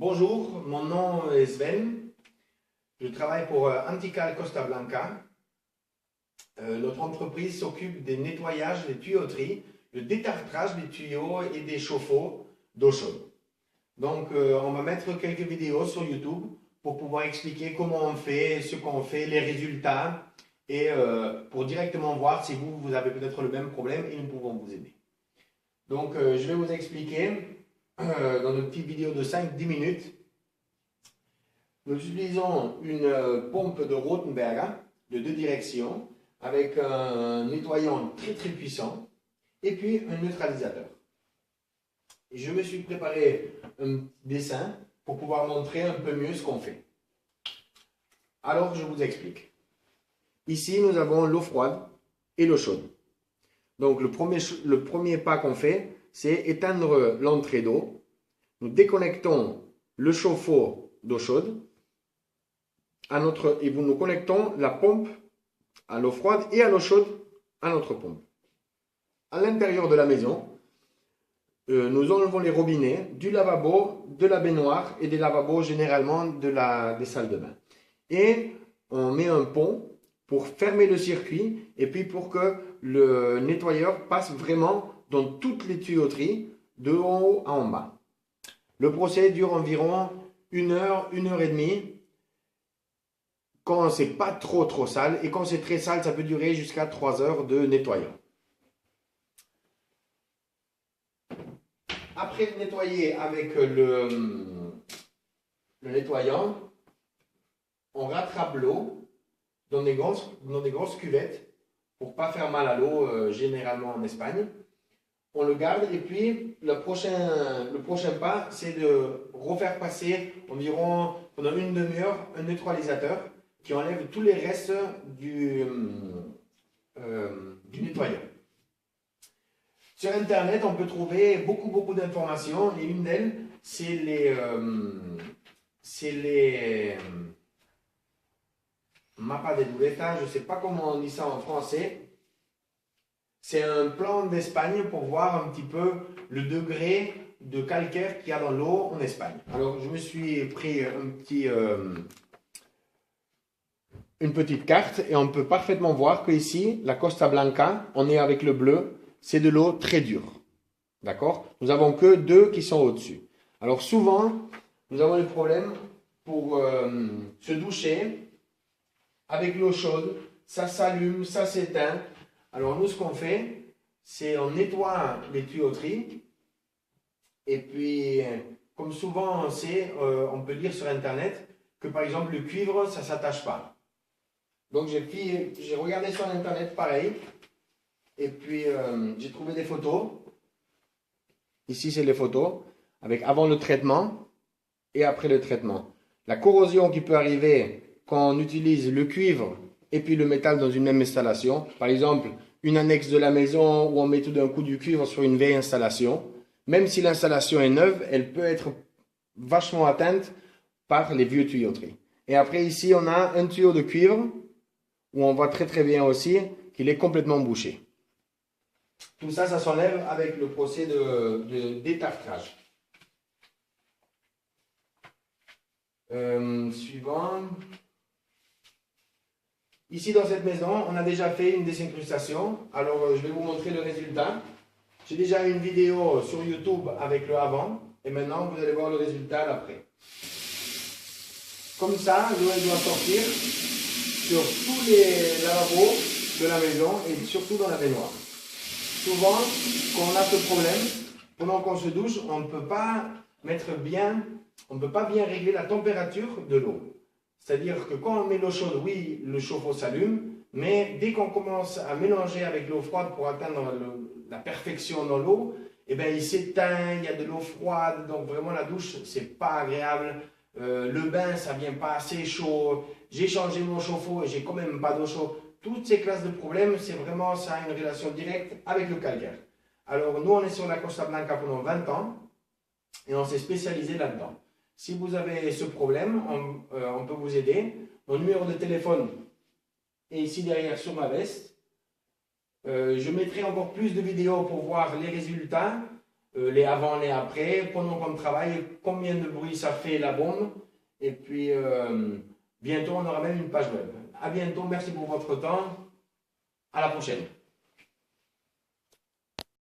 Bonjour, mon nom est Sven. Je travaille pour Antical Costa Blanca. Notre entreprise s'occupe des nettoyages, des tuyauteries, le détartrage des tuyaux et des chauffe-eau d'eau chaude. Donc, on va mettre quelques vidéos sur YouTube pour pouvoir expliquer comment on fait, ce qu'on fait, les résultats et pour directement voir si vous avez peut-être le même problème et nous pouvons vous aider. Donc, je vais vous expliquer dans une petite vidéo de 5-10 minutes. Nous utilisons une pompe de Rothenberger de 2 directions avec un nettoyant très puissant et puis un neutralisateur. Et je me suis préparé un dessin pour pouvoir montrer un peu mieux ce qu'on fait. Alors je vous explique. Ici nous avons l'eau froide et l'eau chaude. Donc le premier pas qu'on fait, c'est éteindre l'entrée d'eau. Nous déconnectons le chauffe-eau d'eau chaude et nous connectons la pompe à l'eau froide et à l'eau chaude à notre pompe. À l'intérieur de la maison, nous enlevons les robinets du lavabo, de la baignoire et des lavabos généralement des salles de bain. Et on met un pont pour fermer le circuit et puis pour que le nettoyeur passe vraiment dans toutes les tuyauteries de en haut à en bas. Le procès dure environ 1 heure, 1 heure et demie. Quand c'est pas trop sale et quand c'est très sale, ça peut durer jusqu'à 3 heures de nettoyant. Après nettoyer avec le nettoyant, on rattrape l'eau dans des grosses cuvettes pour pas faire mal à l'eau, généralement en Espagne. On le garde et puis le prochain pas, c'est de refaire passer environ pendant 1 demi-heure un neutralisateur qui enlève tous les restes du nettoyant. Sur Internet, on peut trouver beaucoup d'informations et une d'elles, c'est les mappa de dureza, je ne sais pas comment on dit ça en français. C'est un plan d'Espagne pour voir un petit peu le degré de calcaire qu'il y a dans l'eau en Espagne. Alors, je me suis pris une petite carte et on peut parfaitement voir qu'ici, la Costa Blanca, on est avec le bleu, c'est de l'eau très dure. D'accord? Nous n'avons que 2 qui sont au-dessus. Alors souvent, nous avons le problème pour se doucher avec l'eau chaude, ça s'allume, ça s'éteint. Alors nous, ce qu'on fait, c'est on nettoie les tuyauteries et puis, comme souvent on sait, on peut lire sur Internet que par exemple le cuivre, ça ne s'attache pas. Donc j'ai regardé sur Internet pareil et puis j'ai trouvé des photos. Ici, c'est les photos avec avant le traitement et après le traitement. La corrosion qui peut arriver quand on utilise le cuivre et puis le métal dans une même installation. Par exemple, une annexe de la maison où on met tout d'un coup du cuivre sur une vieille installation. Même si l'installation est neuve, elle peut être vachement atteinte par les vieux tuyauteries. Et après ici, on a un tuyau de cuivre où on voit très bien aussi qu'il est complètement bouché. Tout ça, ça s'enlève avec le procès de détartrage. Suivant. Ici, dans cette maison, on a déjà fait une désincrustation. Alors, je vais vous montrer le résultat. J'ai déjà une vidéo sur YouTube avec le avant. Et maintenant, vous allez voir le résultat d'après. Comme ça, l'eau doit sortir sur tous les lavabos de la maison et surtout dans la baignoire. Souvent, quand on a ce problème, pendant qu'on se douche, on ne peut pas bien régler la température de l'eau. C'est-à-dire que quand on met l'eau chaude, oui, le chauffe-eau s'allume, mais dès qu'on commence à mélanger avec l'eau froide pour atteindre la perfection dans l'eau, eh bien, il s'éteint, il y a de l'eau froide, donc vraiment la douche, c'est pas agréable. Le bain, ça vient pas assez chaud. J'ai changé mon chauffe-eau et j'ai quand même pas d'eau chaude. Toutes ces classes de problèmes, c'est vraiment, ça a une relation directe avec le calcaire. Alors, nous, on est sur la Costa Blanca pendant 20 ans et on s'est spécialisé là-dedans. Si vous avez ce problème, on peut vous aider. Mon numéro de téléphone est ici derrière sur ma veste. Je mettrai encore plus de vidéos pour voir les résultats. les avant, les après, pendant qu'on travaille, combien de bruit ça fait la bombe. Et puis, bientôt, on aura même une page web. À bientôt, merci pour votre temps. À la prochaine.